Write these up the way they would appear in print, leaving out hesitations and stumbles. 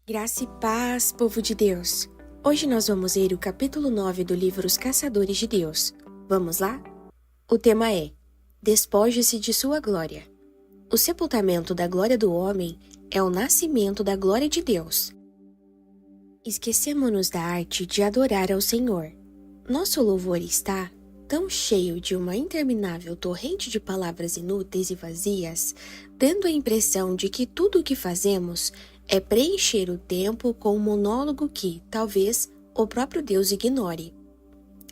Graça e paz, povo de Deus! Hoje nós vamos ler o capítulo 9 do livro Os Caçadores de Deus. Vamos lá? O tema é: Despoje-se de sua glória. O sepultamento da glória do homem é o nascimento da glória de Deus. Esquecemo-nos da arte de adorar ao Senhor. Nosso louvor está tão cheio de uma interminável torrente de palavras inúteis e vazias, dando a impressão de que tudo o que fazemos é preencher o tempo com um monólogo que, talvez, o próprio Deus ignore.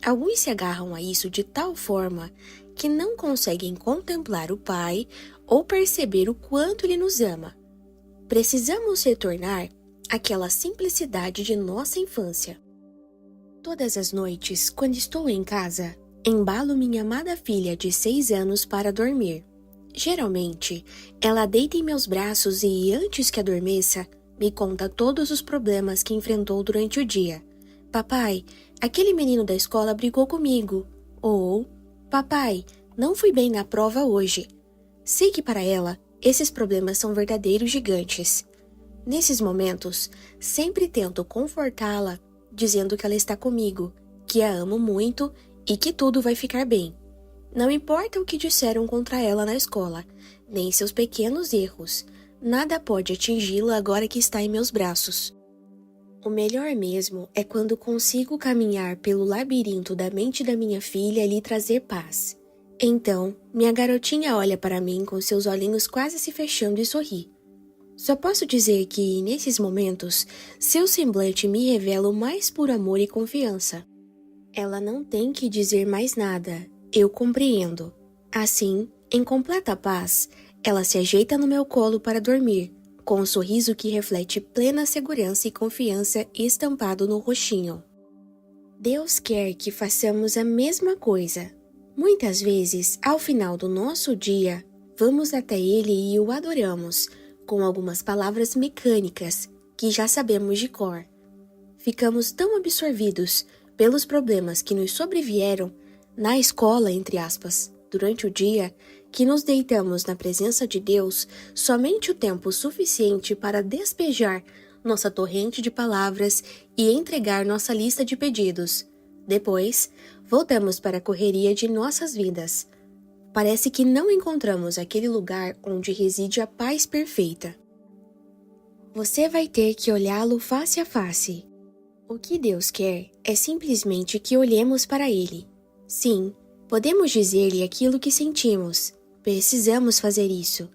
Alguns se agarram a isso de tal forma que não conseguem contemplar o Pai ou perceber o quanto Ele nos ama. Precisamos retornar àquela simplicidade de nossa infância. Todas as noites, quando estou em casa, embalo minha amada filha de 6 anos para dormir. Geralmente, ela deita em meus braços e, antes que adormeça, me conta todos os problemas que enfrentou durante o dia. Papai, aquele menino da escola brigou comigo. Ou, papai, não fui bem na prova hoje. Sei que para ela, esses problemas são verdadeiros gigantes. Nesses momentos, sempre tento confortá-la, dizendo que ela está comigo, que a amo muito e que tudo vai ficar bem. Não importa o que disseram contra ela na escola, nem seus pequenos erros. Nada pode atingi-la agora que está em meus braços. O melhor mesmo é quando consigo caminhar pelo labirinto da mente da minha filha e lhe trazer paz. Então, minha garotinha olha para mim com seus olhinhos quase se fechando e sorri. Só posso dizer que, nesses momentos, seu semblante me revela o mais puro amor e confiança. Ela não tem que dizer mais nada. Eu compreendo. Assim, em completa paz, ela se ajeita no meu colo para dormir, com um sorriso que reflete plena segurança e confiança estampado no rostinho. Deus quer que façamos a mesma coisa. Muitas vezes, ao final do nosso dia, vamos até Ele e o adoramos, com algumas palavras mecânicas que já sabemos de cor. Ficamos tão absorvidos pelos problemas que nos sobrevieram na escola, entre aspas, durante o dia, que nos deitamos na presença de Deus somente o tempo suficiente para despejar nossa torrente de palavras e entregar nossa lista de pedidos. Depois, voltamos para a correria de nossas vidas. Parece que não encontramos aquele lugar onde reside a paz perfeita. Você vai ter que olhá-lo face a face. O que Deus quer é simplesmente que olhemos para Ele. Sim, podemos dizer-lhe aquilo que sentimos. Precisamos fazer isso.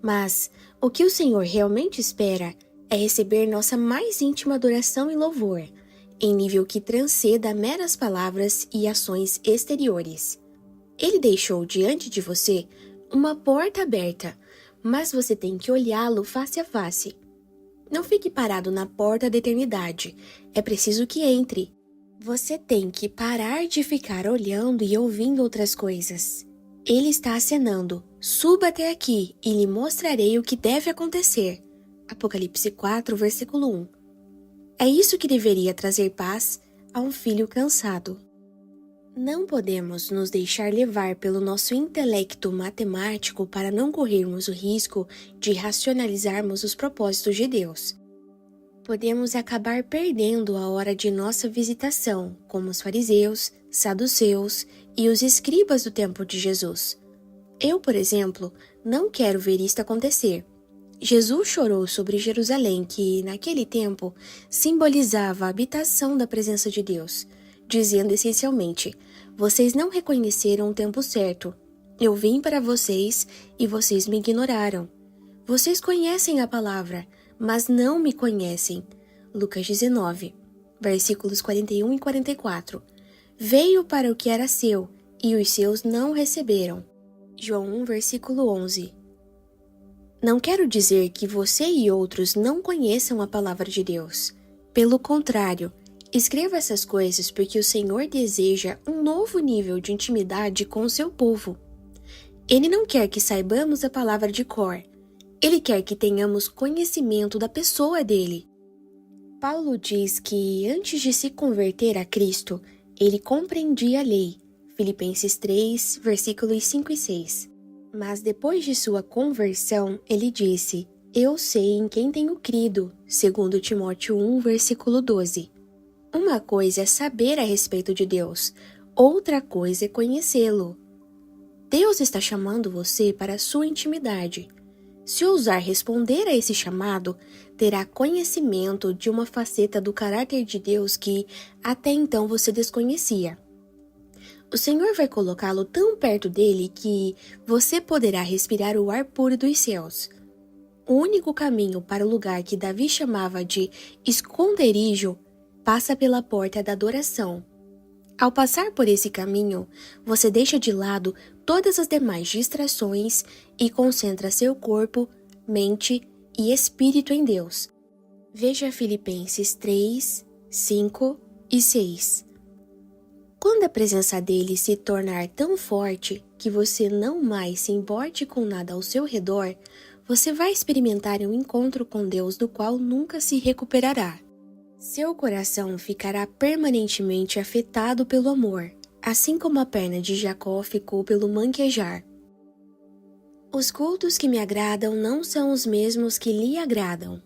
Mas o que o Senhor realmente espera é receber nossa mais íntima adoração e louvor, em nível que transcenda meras palavras e ações exteriores. Ele deixou diante de você uma porta aberta, mas você tem que olhá-lo face a face. Não fique parado na porta da eternidade. É preciso que entre. Você tem que parar de ficar olhando e ouvindo outras coisas. Ele está acenando. Suba até aqui e lhe mostrarei o que deve acontecer. Apocalipse 4, versículo 1. É isso que deveria trazer paz a um filho cansado. Não podemos nos deixar levar pelo nosso intelecto matemático para não corrermos o risco de racionalizarmos os propósitos de Deus. Podemos acabar perdendo a hora de nossa visitação, como os fariseus, saduceus e os escribas do tempo de Jesus. Eu, por exemplo, não quero ver isto acontecer. Jesus chorou sobre Jerusalém, que, naquele tempo, simbolizava a habitação da presença de Deus, dizendo essencialmente: vocês não reconheceram o tempo certo. Eu vim para vocês e vocês me ignoraram. Vocês conhecem a palavra, mas não me conhecem. Lucas 19, versículos 41 e 44. Veio para o que era seu, e os seus não receberam. João 1, versículo 11. Não quero dizer que você e outros não conheçam a palavra de Deus. Pelo contrário, escreva essas coisas porque o Senhor deseja um novo nível de intimidade com o seu povo. Ele não quer que saibamos a palavra de cor. Ele quer que tenhamos conhecimento da pessoa dele. Paulo diz que, antes de se converter a Cristo, ele compreendia a lei. Filipenses 3, versículos 5 e 6. Mas depois de sua conversão, ele disse: Eu sei em quem tenho crido, segundo Timóteo 1, versículo 12. Uma coisa é saber a respeito de Deus, outra coisa é conhecê-lo. Deus está chamando você para a sua intimidade. Se ousar responder a esse chamado, terá conhecimento de uma faceta do caráter de Deus que até então você desconhecia. O Senhor vai colocá-lo tão perto dele que você poderá respirar o ar puro dos céus. O único caminho para o lugar que Davi chamava de esconderijo passa pela porta da adoração. Ao passar por esse caminho, você deixa de lado todas as demais distrações e concentra seu corpo, mente e espírito em Deus. Veja Filipenses 3, 5 e 6. Quando a presença dele se tornar tão forte que você não mais se importe com nada ao seu redor, você vai experimentar um encontro com Deus do qual nunca se recuperará. Seu coração ficará permanentemente afetado pelo amor, assim como a perna de Jacó ficou pelo manquejar. Os cultos que me agradam não são os mesmos que lhe agradam.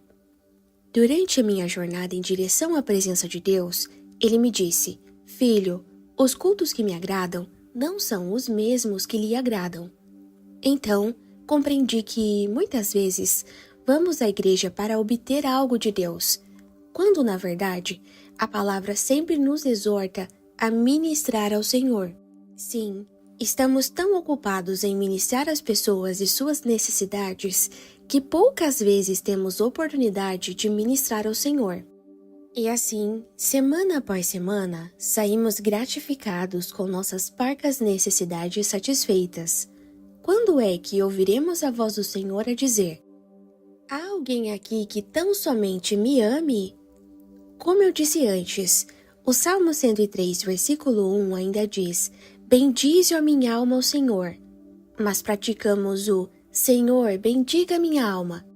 Durante a minha jornada em direção à presença de Deus, ele me disse: Filho, os cultos que me agradam não são os mesmos que lhe agradam. Então, compreendi que, muitas vezes, vamos à igreja para obter algo de Deus, quando, na verdade, a palavra sempre nos exorta a ministrar ao Senhor. Sim, estamos tão ocupados em ministrar às pessoas e suas necessidades que poucas vezes temos oportunidade de ministrar ao Senhor. E assim, semana após semana, saímos gratificados com nossas parcas necessidades satisfeitas. Quando é que ouviremos a voz do Senhor a dizer: há alguém aqui que tão somente me ame? Como eu disse antes, o Salmo 103, versículo 1 ainda diz: bendize a minha alma ao Senhor. Mas praticamos o Senhor, bendiga minha alma.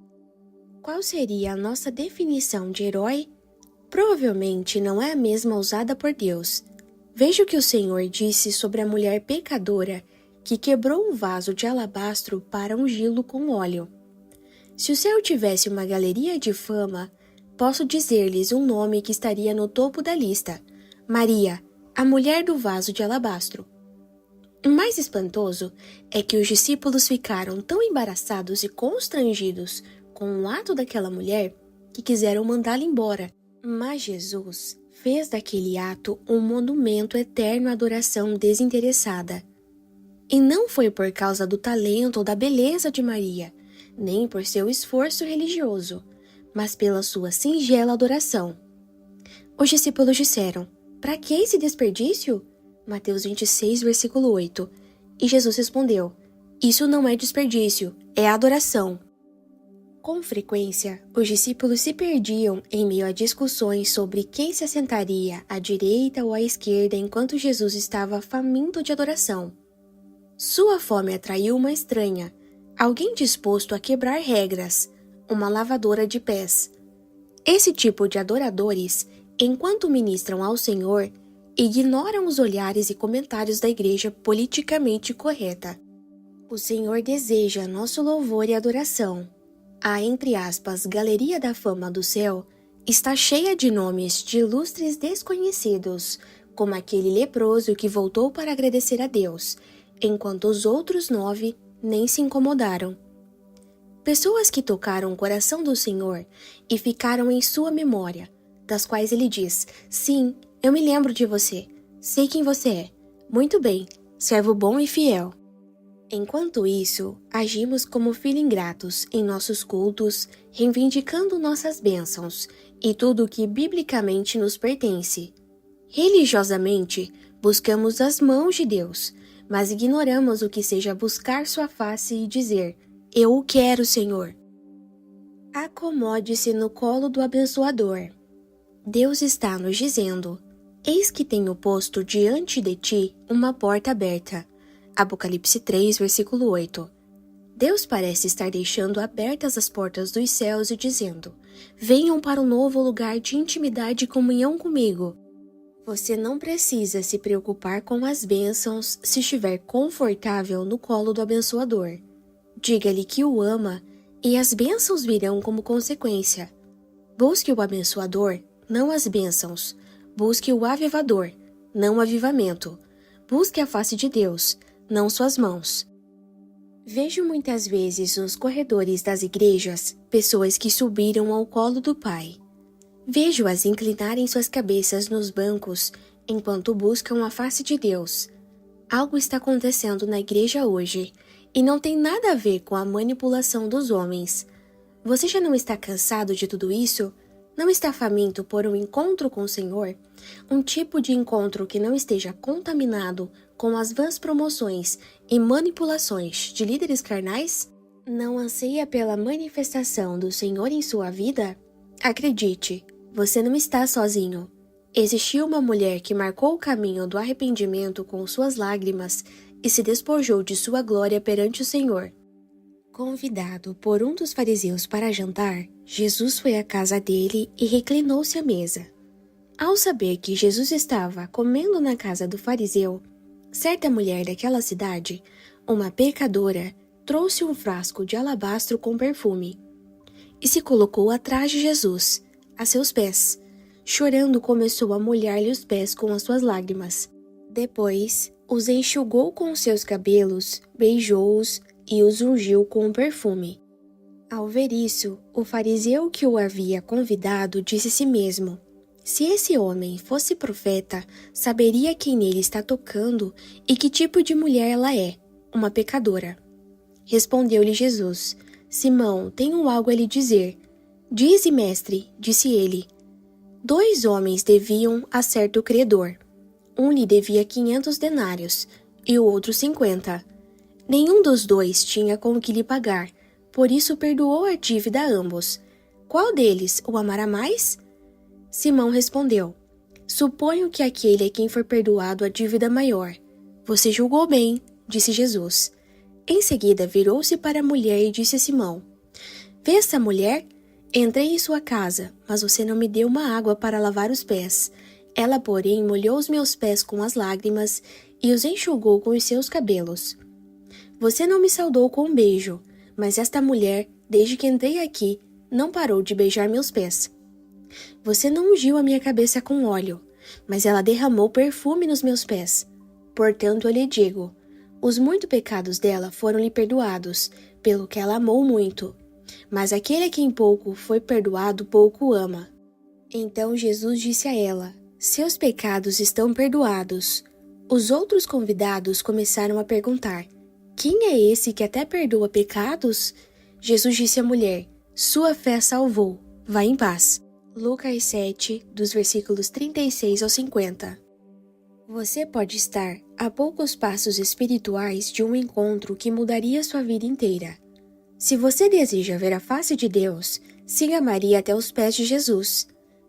Qual seria a nossa definição de herói? Provavelmente não é a mesma usada por Deus. Veja o que o Senhor disse sobre a mulher pecadora que quebrou um vaso de alabastro para ungí-lo com óleo. Se o céu tivesse uma galeria de fama, posso dizer-lhes um nome que estaria no topo da lista: Maria, a mulher do vaso de alabastro. O mais espantoso é que os discípulos ficaram tão embaraçados e constrangidos com o ato daquela mulher que quiseram mandá-la embora. Mas Jesus fez daquele ato um monumento eterno à adoração desinteressada. E não foi por causa do talento ou da beleza de Maria, nem por seu esforço religioso, mas pela sua singela adoração. Os discípulos disseram: para que esse desperdício? Mateus 26, versículo 8. E Jesus respondeu: isso não é desperdício, é adoração. Com frequência, os discípulos se perdiam em meio a discussões sobre quem se assentaria à direita ou à esquerda enquanto Jesus estava faminto de adoração. Sua fome atraiu uma estranha, alguém disposto a quebrar regras, uma lavadora de pés. Esse tipo de adoradores, enquanto ministram ao Senhor, ignoram os olhares e comentários da igreja politicamente correta. O Senhor deseja nosso louvor e adoração. A, entre aspas, galeria da fama do céu está cheia de nomes de ilustres desconhecidos, como aquele leproso que voltou para agradecer a Deus, enquanto os outros 9 nem se incomodaram. Pessoas que tocaram o coração do Senhor e ficaram em sua memória, das quais ele diz: sim, eu me lembro de você, sei quem você é, muito bem, servo bom e fiel. Enquanto isso, agimos como filhos ingratos em nossos cultos, reivindicando nossas bênçãos e tudo o que biblicamente nos pertence. Religiosamente, buscamos as mãos de Deus, mas ignoramos o que seja buscar sua face e dizer: eu o quero, Senhor. Acomode-se no colo do abençoador. Deus está nos dizendo: eis que tenho posto diante de ti uma porta aberta. Apocalipse 3, versículo 8. Deus parece estar deixando abertas as portas dos céus e dizendo: venham para um novo lugar de intimidade e comunhão comigo. Você não precisa se preocupar com as bênçãos se estiver confortável no colo do abençoador. Diga-lhe que o ama e as bênçãos virão como consequência. Busque o abençoador, não as bênçãos. Busque o avivador, não o avivamento. Busque a face de Deus, não suas mãos. Vejo muitas vezes nos corredores das igrejas pessoas que subiram ao colo do Pai. Vejo-as inclinarem suas cabeças nos bancos enquanto buscam a face de Deus. Algo está acontecendo na igreja hoje e não tem nada a ver com a manipulação dos homens. Você já não está cansado de tudo isso? Não está faminto por um encontro com o Senhor? Um tipo de encontro que não esteja contaminado com as vãs promoções e manipulações de líderes carnais? Não anseia pela manifestação do Senhor em sua vida? Acredite, você não está sozinho. Existiu uma mulher que marcou o caminho do arrependimento com suas lágrimas e se despojou de sua glória perante o Senhor. Convidado por um dos fariseus para jantar, Jesus foi à casa dele e reclinou-se à mesa. Ao saber que Jesus estava comendo na casa do fariseu, certa mulher daquela cidade, uma pecadora, trouxe um frasco de alabastro com perfume e se colocou atrás de Jesus, a seus pés. Chorando, começou a molhar-lhe os pés com as suas lágrimas. Depois, os enxugou com seus cabelos, beijou-os e os ungiu com o perfume. Ao ver isso, o fariseu que o havia convidado disse a si mesmo: se esse homem fosse profeta, saberia quem nele está tocando e que tipo de mulher ela é, uma pecadora. Respondeu-lhe Jesus: Simão, tenho algo a lhe dizer. Dize, mestre, disse ele. 2 homens deviam a certo credor. Um lhe devia 500 denários e o outro 50. Nenhum dos 2 tinha com o que lhe pagar, por isso perdoou a dívida a ambos. Qual deles o amará mais? Simão respondeu: suponho que aquele a quem for perdoado a dívida maior. Você julgou bem, disse Jesus. Em seguida virou-se para a mulher e disse a Simão: vê essa mulher? Entrei em sua casa, mas você não me deu uma água para lavar os pés. Ela, porém, molhou os meus pés com as lágrimas e os enxugou com os seus cabelos. Você não me saudou com um beijo, mas esta mulher, desde que entrei aqui, não parou de beijar meus pés. Você não ungiu a minha cabeça com óleo, mas ela derramou perfume nos meus pés. Portanto, eu lhe digo, os muitos pecados dela foram-lhe perdoados, pelo que ela amou muito. Mas aquele a quem pouco foi perdoado, pouco ama. Então Jesus disse a ela: seus pecados estão perdoados. Os outros convidados começaram a perguntar: quem é esse que até perdoa pecados? Jesus disse à mulher: sua fé salvou. Vá em paz. Lucas 7, dos versículos 36 ao 50. Você pode estar a poucos passos espirituais de um encontro que mudaria sua vida inteira. Se você deseja ver a face de Deus, siga Maria até os pés de Jesus.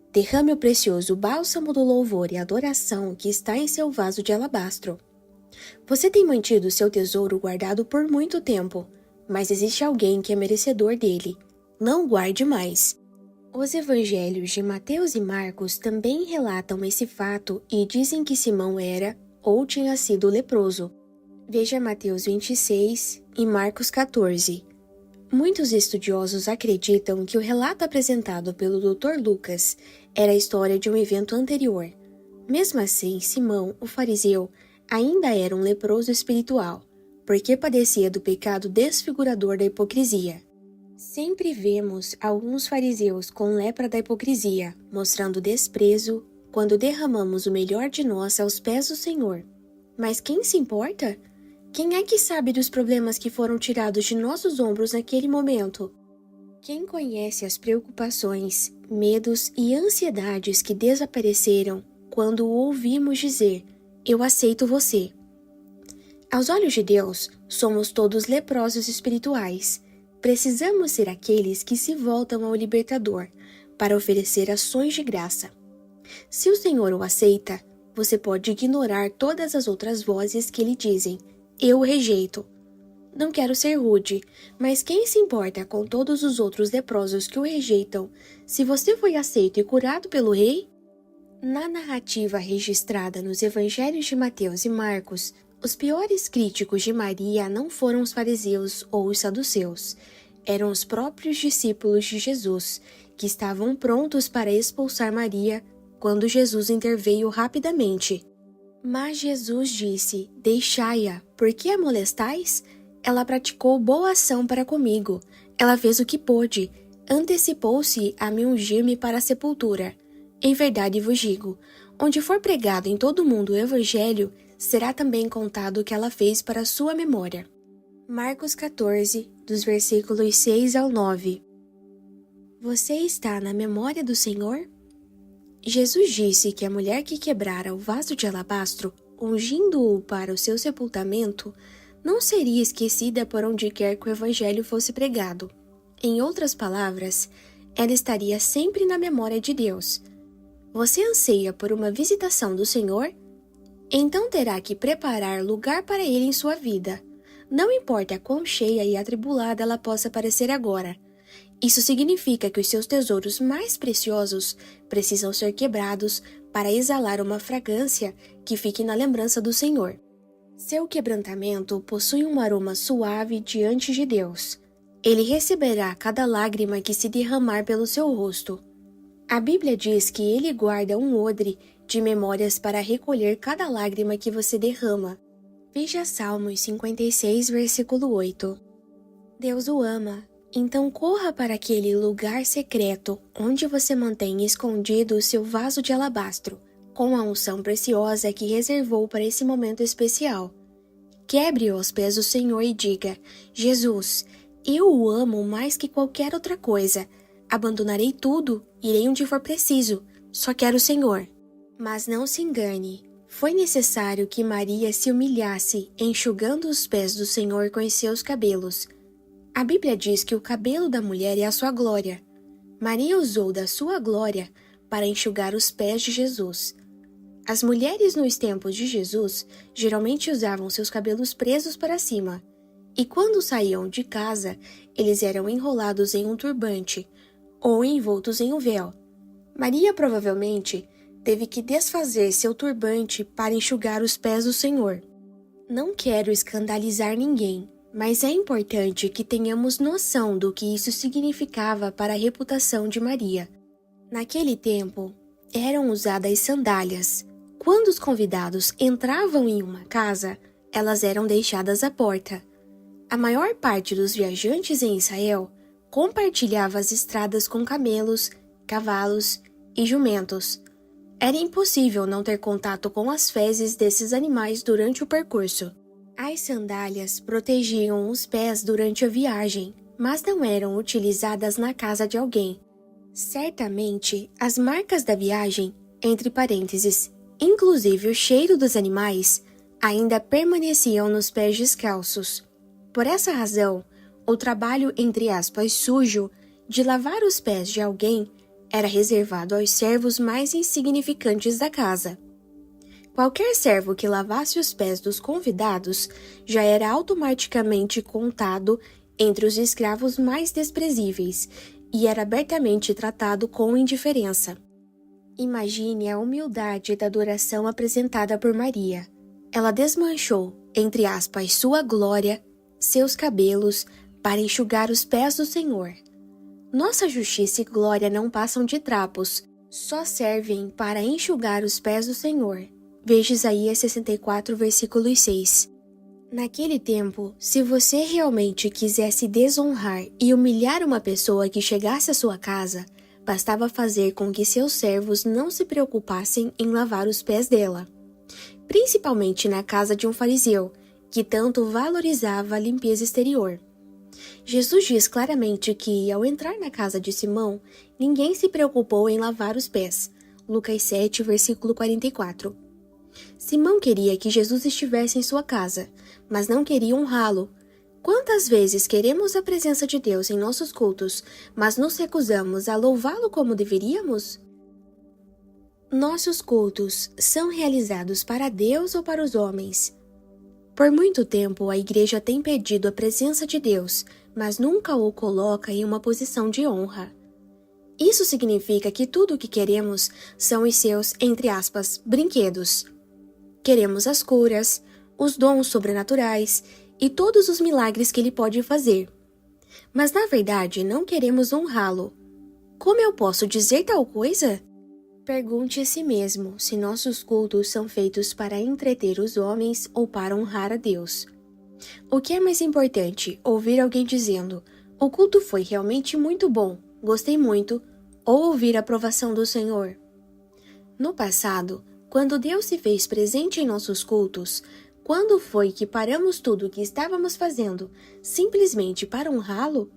Derrame o precioso bálsamo do louvor e adoração que está em seu vaso de alabastro. Você tem mantido seu tesouro guardado por muito tempo, mas existe alguém que é merecedor dele. Não guarde mais. Os evangelhos de Mateus e Marcos também relatam esse fato e dizem que Simão era ou tinha sido leproso. Veja Mateus 26 e Marcos 14. Muitos estudiosos acreditam que o relato apresentado pelo Dr. Lucas era a história de um evento anterior. Mesmo assim, Simão, o fariseu, ainda era um leproso espiritual, porque padecia do pecado desfigurador da hipocrisia. Sempre vemos alguns fariseus com lepra da hipocrisia, mostrando desprezo quando derramamos o melhor de nós aos pés do Senhor. Mas quem se importa? Quem é que sabe dos problemas que foram tirados de nossos ombros naquele momento? Quem conhece as preocupações, medos e ansiedades que desapareceram quando o ouvimos dizer: eu aceito você? Aos olhos de Deus, somos todos leprosos espirituais. Precisamos ser aqueles que se voltam ao Libertador para oferecer ações de graça. Se o Senhor o aceita, você pode ignorar todas as outras vozes que lhe dizem: eu o rejeito. Não quero ser rude, mas quem se importa com todos os outros leprosos que o rejeitam, se você foi aceito e curado pelo rei? Na narrativa registrada nos evangelhos de Mateus e Marcos, os piores críticos de Maria não foram os fariseus ou os saduceus. Eram os próprios discípulos de Jesus, que estavam prontos para expulsar Maria quando Jesus interveio rapidamente. Mas Jesus disse: "Deixai-a, por que a molestais? Ela praticou boa ação para comigo. Ela fez o que pôde. Antecipou-se a me ungir-me para a sepultura. Em verdade vos digo, onde for pregado em todo o mundo o evangelho, será também contado o que ela fez para a sua memória." Marcos 14, dos versículos 6 ao 9. Você está na memória do Senhor? Jesus disse que a mulher que quebrara o vaso de alabastro, ungindo-o para o seu sepultamento, não seria esquecida por onde quer que o evangelho fosse pregado. Em outras palavras, ela estaria sempre na memória de Deus. Você anseia por uma visitação do Senhor? Então terá que preparar lugar para ele em sua vida. Não importa quão cheia e atribulada ela possa parecer agora. Isso significa que os seus tesouros mais preciosos precisam ser quebrados para exalar uma fragrância que fique na lembrança do Senhor. Seu quebrantamento possui um aroma suave diante de Deus. Ele receberá cada lágrima que se derramar pelo seu rosto. A Bíblia diz que ele guarda um odre de memórias para recolher cada lágrima que você derrama. Veja Salmos 56, versículo 8. Deus o ama, então corra para aquele lugar secreto onde você mantém escondido o seu vaso de alabastro, com a unção preciosa que reservou para esse momento especial. Quebre-o aos pés do Senhor e diga: Jesus, eu o amo mais que qualquer outra coisa. Abandonarei tudo, irei onde for preciso. Só quero o Senhor. Mas não se engane. Foi necessário que Maria se humilhasse, enxugando os pés do Senhor com os seus cabelos. A Bíblia diz que o cabelo da mulher é a sua glória. Maria usou da sua glória para enxugar os pés de Jesus. As mulheres nos tempos de Jesus geralmente usavam seus cabelos presos para cima, e quando saíam de casa, eles eram enrolados em um turbante ou envoltos em um véu. Maria provavelmente teve que desfazer seu turbante para enxugar os pés do Senhor. Não quero escandalizar ninguém, mas é importante que tenhamos noção do que isso significava para a reputação de Maria. Naquele tempo, eram usadas sandálias. Quando os convidados entravam em uma casa, elas eram deixadas à porta. A maior parte dos viajantes em Israel compartilhava as estradas com camelos, cavalos e jumentos. Era impossível não ter contato com as fezes desses animais durante o percurso. As sandálias protegiam os pés durante a viagem, mas não eram utilizadas na casa de alguém. Certamente, as marcas da viagem, entre parênteses, inclusive o cheiro dos animais, ainda permaneciam nos pés descalços. Por essa razão, o trabalho, entre aspas, sujo, de lavar os pés de alguém era reservado aos servos mais insignificantes da casa. Qualquer servo que lavasse os pés dos convidados já era automaticamente contado entre os escravos mais desprezíveis e era abertamente tratado com indiferença. Imagine a humildade da adoração apresentada por Maria. Ela desmanchou, entre aspas, sua glória, seus cabelos, para enxugar os pés do Senhor. Nossa justiça e glória não passam de trapos, só servem para enxugar os pés do Senhor. Veja Isaías 64, versículo 6. Naquele tempo, se você realmente quisesse desonrar e humilhar uma pessoa que chegasse à sua casa, bastava fazer com que seus servos não se preocupassem em lavar os pés dela. Principalmente na casa de um fariseu, que tanto valorizava a limpeza exterior. Jesus diz claramente que, ao entrar na casa de Simão, ninguém se preocupou em lavar os pés. Lucas 7, versículo 44. Simão queria que Jesus estivesse em sua casa, mas não queria honrá-lo. Quantas vezes queremos a presença de Deus em nossos cultos, mas nos recusamos a louvá-lo como deveríamos? Nossos cultos são realizados para Deus ou para os homens? Por muito tempo, a igreja tem pedido a presença de Deus, mas nunca o coloca em uma posição de honra. Isso significa que tudo o que queremos são os seus, entre aspas, brinquedos. Queremos as curas, os dons sobrenaturais e todos os milagres que ele pode fazer. mas na verdade não queremos honrá-lo. Como eu posso dizer tal coisa? Pergunte a si mesmo se nossos cultos são feitos para entreter os homens ou para honrar a Deus. O que é mais importante, ouvir alguém dizendo: "O culto foi realmente muito bom, gostei muito", ou ouvir a aprovação do Senhor? No passado, quando Deus se fez presente em nossos cultos, quando foi que paramos tudo o que estávamos fazendo simplesmente para honrá-lo?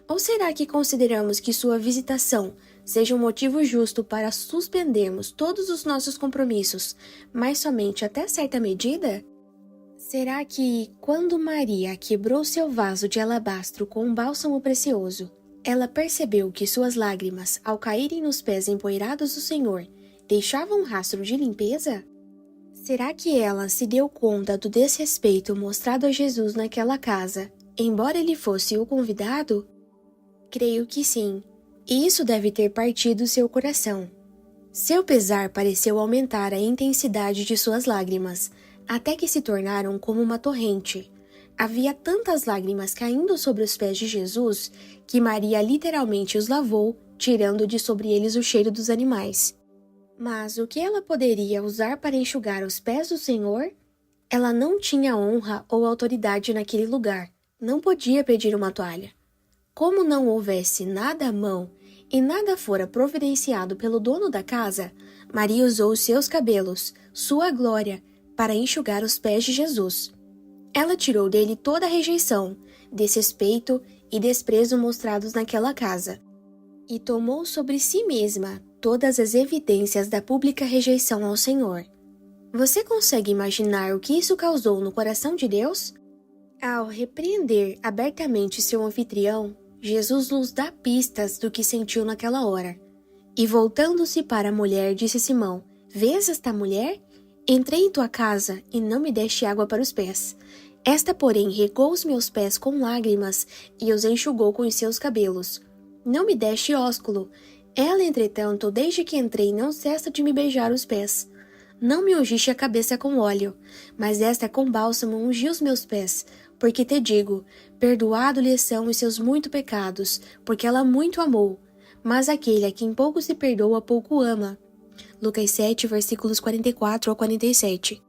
Ou será que consideramos que sua visitação seja um motivo justo para suspendermos todos os nossos compromissos, mas somente até certa medida? Será que, quando Maria quebrou seu vaso de alabastro com um bálsamo precioso, ela percebeu que suas lágrimas, ao caírem nos pés empoeirados do Senhor, deixavam um rastro de limpeza? Será que ela se deu conta do desrespeito mostrado a Jesus naquela casa, embora ele fosse o convidado? Creio que sim, e isso deve ter partido seu coração. Seu pesar pareceu aumentar a intensidade de suas lágrimas, até que se tornaram como uma torrente. Havia tantas lágrimas caindo sobre os pés de Jesus que Maria literalmente os lavou, tirando de sobre eles o cheiro dos animais. Mas o que ela poderia usar para enxugar os pés do Senhor? Ela não tinha honra ou autoridade naquele lugar, não podia pedir uma toalha. Como não houvesse nada à mão e nada fora providenciado pelo dono da casa, Maria usou os seus cabelos, sua glória, para enxugar os pés de Jesus. Ela tirou dele toda a rejeição, desrespeito e desprezo mostrados naquela casa, e tomou sobre si mesma todas as evidências da pública rejeição ao Senhor. Você consegue imaginar o que isso causou no coração de Deus? Ao repreender abertamente seu anfitrião, Jesus nos dá pistas do que sentiu naquela hora. E voltando-se para a mulher, disse Simão: "Vês esta mulher? Entrei em tua casa e não me deste água para os pés. Esta, porém, regou os meus pés com lágrimas e os enxugou com os seus cabelos. Não me deste ósculo. Ela, entretanto, desde que entrei, não cessa de me beijar os pés. Não me ungiste a cabeça com óleo, mas esta com bálsamo ungiu os meus pés. Porque te digo, perdoado-lhe são os seus muitos pecados, porque ela muito amou. Mas aquele a quem pouco se perdoa, pouco ama." Lucas 7, versículos 44 ao 47.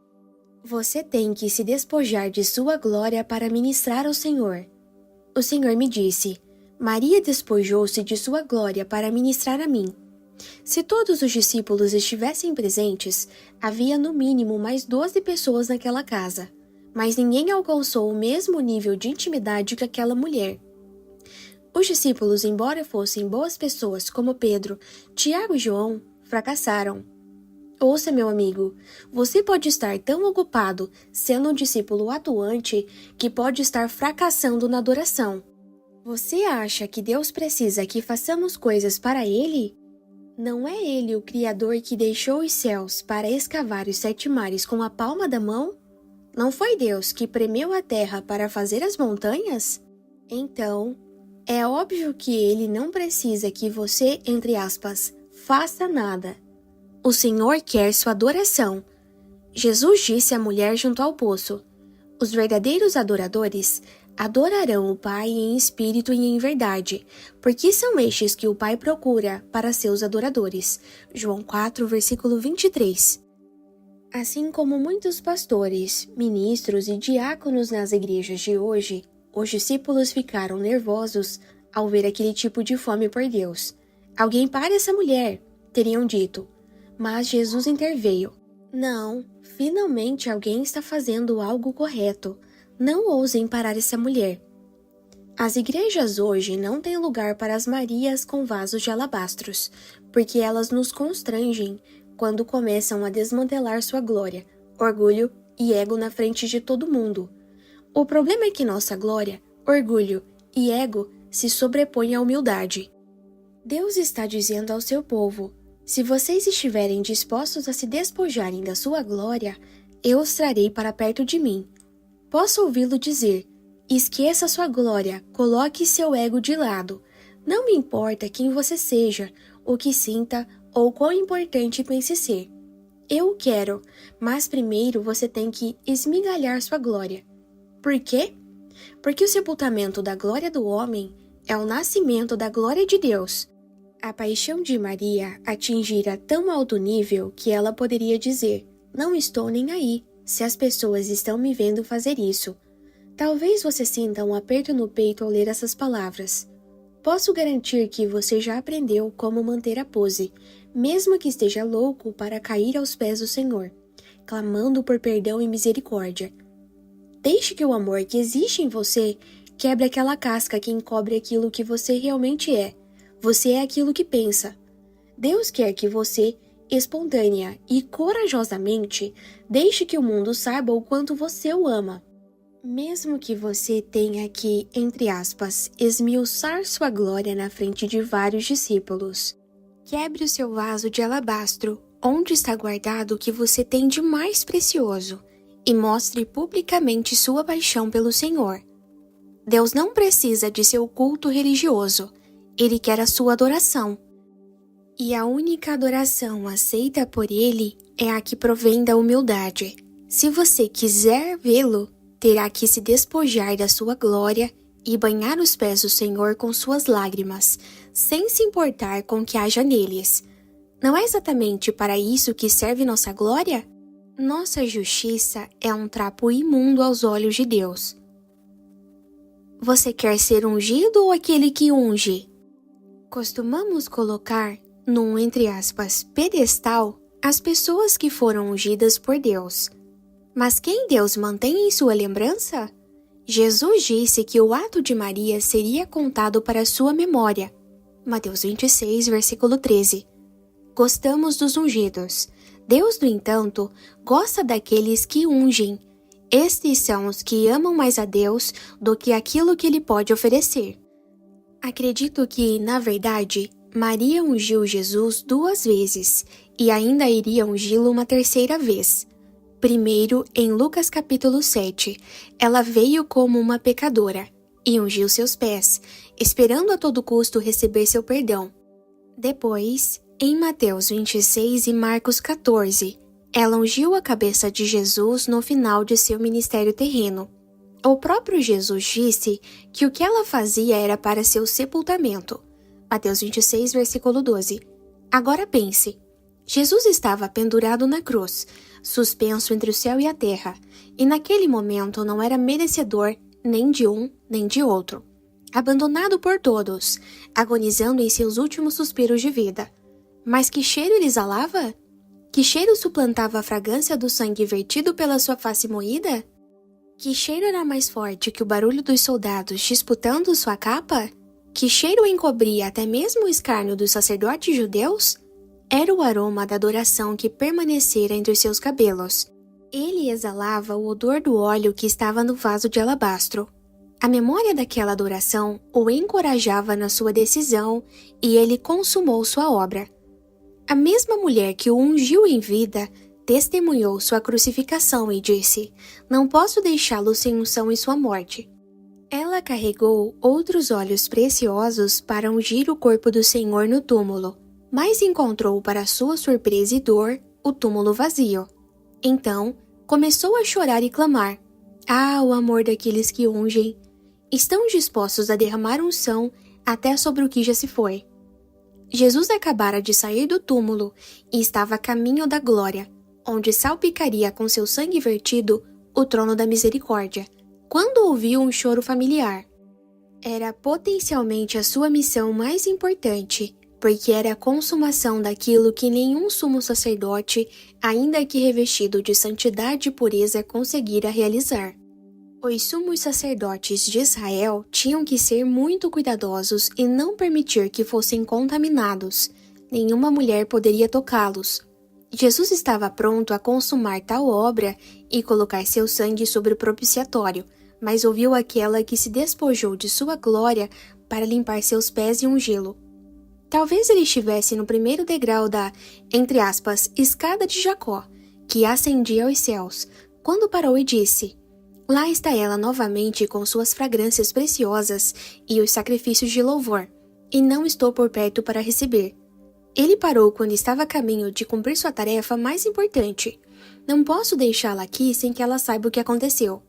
Você tem que se despojar de sua glória para ministrar ao Senhor. O Senhor me disse: "Maria despojou-se de sua glória para ministrar a mim." Se todos os discípulos estivessem presentes, havia no mínimo mais 12 pessoas naquela casa. Mas ninguém alcançou o mesmo nível de intimidade que aquela mulher. Os discípulos, embora fossem boas pessoas como Pedro, Tiago e João, fracassaram. Ouça, meu amigo, você pode estar tão ocupado sendo um discípulo atuante que pode estar fracassando na adoração. Você acha que Deus precisa que façamos coisas para Ele? Não é Ele o Criador que deixou os céus para escavar os 7 mares com a palma da mão? Não foi Deus que premeu a terra para fazer as montanhas? Então, é óbvio que Ele não precisa que você, entre aspas, faça nada. O Senhor quer sua adoração. Jesus disse à mulher junto ao poço: "Os verdadeiros adoradores adorarão o Pai em espírito e em verdade, porque são estes que o Pai procura para seus adoradores." João 4, versículo 23. Assim como muitos pastores, ministros e diáconos nas igrejas de hoje, os discípulos ficaram nervosos ao ver aquele tipo de fome por Deus. "Alguém pare essa mulher", teriam dito. Mas Jesus interveio. "Não, finalmente alguém está fazendo algo correto. Não ousem parar essa mulher." As igrejas hoje não têm lugar para as Marias com vasos de alabastros, porque elas nos constrangem quando começam a desmantelar sua glória, orgulho e ego na frente de todo mundo. O problema é que nossa glória, orgulho e ego se sobrepõem à humildade. Deus está dizendo ao seu povo: se vocês estiverem dispostos a se despojarem da sua glória, eu os trarei para perto de mim. Posso ouvi-lo dizer: esqueça sua glória, coloque seu ego de lado. Não me importa quem você seja, o que sinta ou quão importante pense ser. Eu o quero, mas primeiro você tem que esmigalhar sua glória. Por quê? Porque o sepultamento da glória do homem é o nascimento da glória de Deus. A paixão de Maria atingira tão alto nível que ela poderia dizer: não estou nem aí se as pessoas estão me vendo fazer isso. Talvez você sinta um aperto no peito ao ler essas palavras. Posso garantir que você já aprendeu como manter a pose, mesmo que esteja louco para cair aos pés do Senhor, clamando por perdão e misericórdia. Deixe que o amor que existe em você quebre aquela casca que encobre aquilo que você realmente é. Você é aquilo que pensa. Deus quer que você, espontânea e corajosamente, deixe que o mundo saiba o quanto você o ama. Mesmo que você tenha que, entre aspas, esmiuçar sua glória na frente de vários discípulos. Quebre o seu vaso de alabastro, onde está guardado o que você tem de mais precioso, e mostre publicamente sua paixão pelo Senhor. Deus não precisa de seu culto religioso, Ele quer a sua adoração. E a única adoração aceita por Ele é a que provém da humildade. Se você quiser vê-lo, terá que se despojar da sua glória e banhar os pés do Senhor com suas lágrimas, sem se importar com o que haja neles. Não é exatamente para isso que serve nossa glória? Nossa justiça é um trapo imundo aos olhos de Deus. Você quer ser ungido ou aquele que unge? Costumamos colocar num, entre aspas, pedestal as pessoas que foram ungidas por Deus. Mas quem Deus mantém em sua lembrança? Jesus disse que o ato de Maria seria contado para sua memória. Mateus 26, versículo 13. Gostamos dos ungidos. Deus, no entanto, gosta daqueles que ungem. Estes são os que amam mais a Deus do que aquilo que Ele pode oferecer. Acredito que, na verdade, Maria ungiu Jesus 2 vezes e ainda iria ungí-lo uma 3ª vez. Primeiro, em Lucas capítulo 7, ela veio como uma pecadora e ungiu seus pés, esperando a todo custo receber seu perdão. Depois, em Mateus 26 e Marcos 14, ela ungiu a cabeça de Jesus no final de seu ministério terreno. O próprio Jesus disse que o que ela fazia era para seu sepultamento. Mateus 26, versículo 12. Agora pense. Jesus estava pendurado na cruz, suspenso entre o céu e a terra, e naquele momento não era merecedor nem de um nem de outro. Abandonado por todos, agonizando em seus últimos suspiros de vida. Mas que cheiro ele exalava? Que cheiro suplantava a fragrância do sangue vertido pela sua face moída? Que cheiro era mais forte que o barulho dos soldados disputando sua capa? Que cheiro encobria até mesmo o escárnio dos sacerdotes judeus? Era o aroma da adoração que permanecera entre os seus cabelos. Ele exalava o odor do óleo que estava no vaso de alabastro. A memória daquela adoração o encorajava na sua decisão e ele consumou sua obra. A mesma mulher que o ungiu em vida testemunhou sua crucificação e disse: não posso deixá-lo sem unção em sua morte. Ela carregou outros óleos preciosos para ungir o corpo do Senhor no túmulo, mas encontrou, para sua surpresa e dor, o túmulo vazio. Então, começou a chorar e clamar: ah, o amor daqueles que ungem! Estão dispostos a derramar unção até sobre o que já se foi. Jesus acabara de sair do túmulo e estava a caminho da glória, onde salpicaria com seu sangue vertido o trono da misericórdia, quando ouviu um choro familiar. Era potencialmente a sua missão mais importante, porque era a consumação daquilo que nenhum sumo sacerdote, ainda que revestido de santidade e pureza, conseguira realizar. Os sumos sacerdotes de Israel tinham que ser muito cuidadosos e não permitir que fossem contaminados. Nenhuma mulher poderia tocá-los. Jesus estava pronto a consumar tal obra e colocar seu sangue sobre o propiciatório, mas ouviu aquela que se despojou de sua glória para limpar seus pés e ungí-lo. Talvez ele estivesse no primeiro degrau da, entre aspas, escada de Jacó, que ascendia aos céus, quando parou e disse: lá está ela novamente com suas fragrâncias preciosas e os sacrifícios de louvor, e não estou por perto para receber. Ele parou quando estava a caminho de cumprir sua tarefa mais importante. Não posso deixá-la aqui sem que ela saiba o que aconteceu.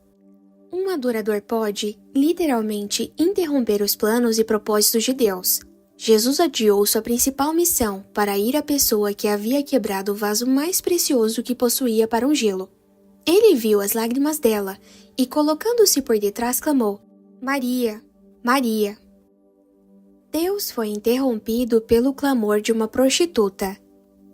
Um adorador pode, literalmente, interromper os planos e propósitos de Deus. Jesus adiou sua principal missão para ir à pessoa que havia quebrado o vaso mais precioso que possuía para ungí-lo. Ele viu as lágrimas dela e, colocando-se por detrás, clamou: Maria, Maria. Deus foi interrompido pelo clamor de uma prostituta.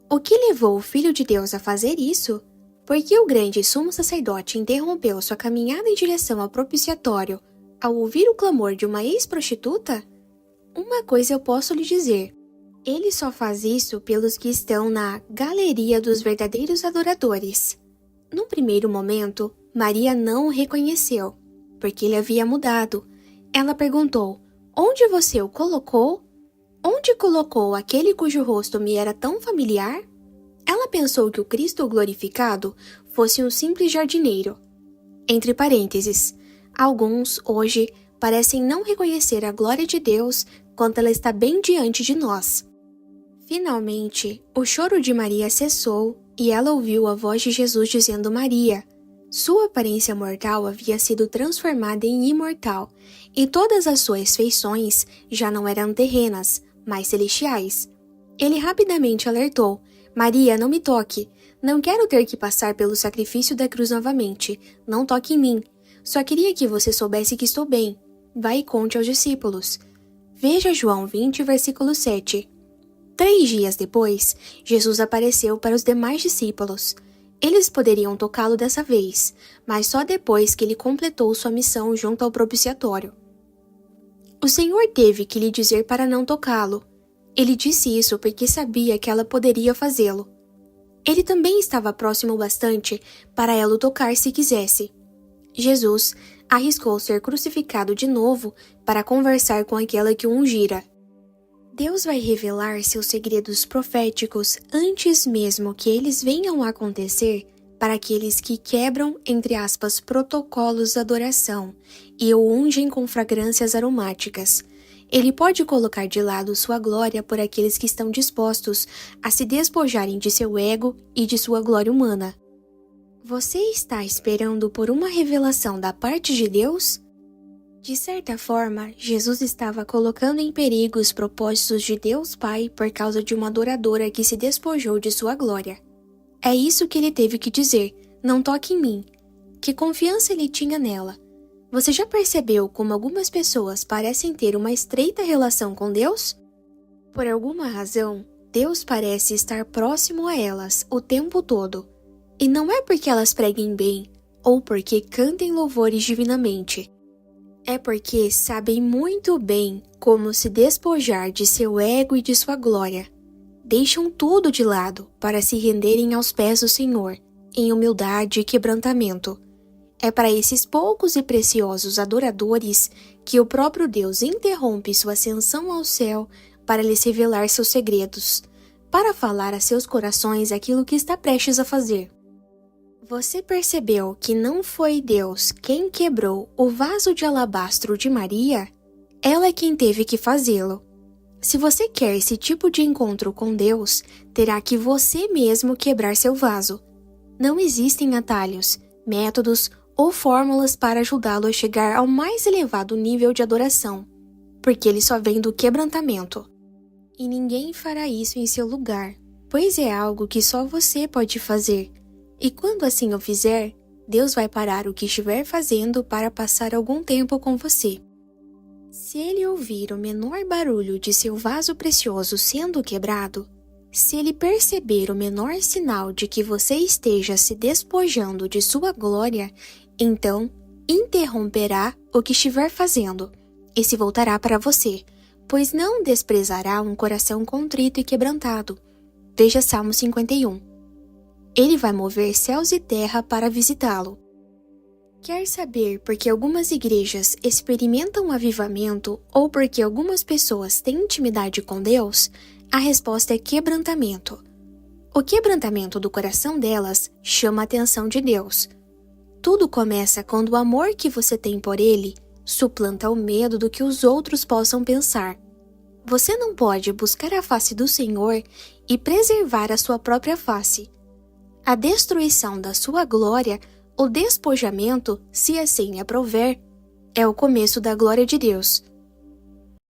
O que levou o Filho de Deus a fazer isso? Porque o grande sumo sacerdote interrompeu sua caminhada em direção ao propiciatório ao ouvir o clamor de uma ex-prostituta? Uma coisa eu posso lhe dizer: ele só faz isso pelos que estão na galeria dos verdadeiros adoradores. No primeiro momento, Maria não o reconheceu, porque ele havia mudado. Ela perguntou: onde você o colocou? Onde colocou aquele cujo rosto me era tão familiar? Ela pensou que o Cristo glorificado fosse um simples jardineiro. Entre parênteses, alguns, hoje, parecem não reconhecer a glória de Deus quando ela está bem diante de nós. Finalmente, o choro de Maria cessou e ela ouviu a voz de Jesus dizendo: Maria. Sua aparência mortal havia sido transformada em imortal, e todas as suas feições já não eram terrenas, mas celestiais. Ele rapidamente alertou: Maria, não me toque. Não quero ter que passar pelo sacrifício da cruz novamente. Não toque em mim. Só queria que você soubesse que estou bem. Vá e conte aos discípulos. Veja João 20, versículo 7. 3 dias depois, Jesus apareceu para os demais discípulos. Eles poderiam tocá-lo dessa vez, mas só depois que ele completou sua missão junto ao propiciatório. O Senhor teve que lhe dizer para não tocá-lo. Ele disse isso porque sabia que ela poderia fazê-lo. Ele também estava próximo bastante para ela o tocar se quisesse. Jesus arriscou ser crucificado de novo para conversar com aquela que o ungira. Deus vai revelar seus segredos proféticos antes mesmo que eles venham a acontecer para aqueles que quebram, entre aspas, protocolos de adoração e o ungem com fragrâncias aromáticas. Ele pode colocar de lado sua glória por aqueles que estão dispostos a se despojarem de seu ego e de sua glória humana. Você está esperando por uma revelação da parte de Deus? De certa forma, Jesus estava colocando em perigo os propósitos de Deus Pai por causa de uma adoradora que se despojou de sua glória. É isso que ele teve que dizer: não toque em mim. Que confiança ele tinha nela? Você já percebeu como algumas pessoas parecem ter uma estreita relação com Deus? Por alguma razão, Deus parece estar próximo a elas o tempo todo. E não é porque elas preguem bem, ou porque cantem louvores divinamente. É porque sabem muito bem como se despojar de seu ego e de sua glória. Deixam tudo de lado para se renderem aos pés do Senhor, em humildade e quebrantamento. É para esses poucos e preciosos adoradores que o próprio Deus interrompe sua ascensão ao céu para lhes revelar seus segredos, para falar a seus corações aquilo que está prestes a fazer. Você percebeu que não foi Deus quem quebrou o vaso de alabastro de Maria? Ela é quem teve que fazê-lo. Se você quer esse tipo de encontro com Deus, terá que você mesmo quebrar seu vaso. Não existem atalhos, métodos ou fórmulas para ajudá-lo a chegar ao mais elevado nível de adoração, porque ele só vem do quebrantamento. E ninguém fará isso em seu lugar, pois é algo que só você pode fazer. E quando assim o fizer, Deus vai parar o que estiver fazendo para passar algum tempo com você. Se ele ouvir o menor barulho de seu vaso precioso sendo quebrado, se ele perceber o menor sinal de que você esteja se despojando de sua glória, então interromperá o que estiver fazendo e se voltará para você, pois não desprezará um coração contrito e quebrantado. Veja Salmo 51. Ele vai mover céus e terra para visitá-lo. Quer saber por que algumas igrejas experimentam um avivamento ou por que algumas pessoas têm intimidade com Deus? A resposta é quebrantamento. O quebrantamento do coração delas chama a atenção de Deus. Tudo começa quando o amor que você tem por Ele suplanta o medo do que os outros possam pensar. Você não pode buscar a face do Senhor e preservar a sua própria face. A destruição da sua glória O despojamento, se assim aprouver, é o começo da glória de Deus,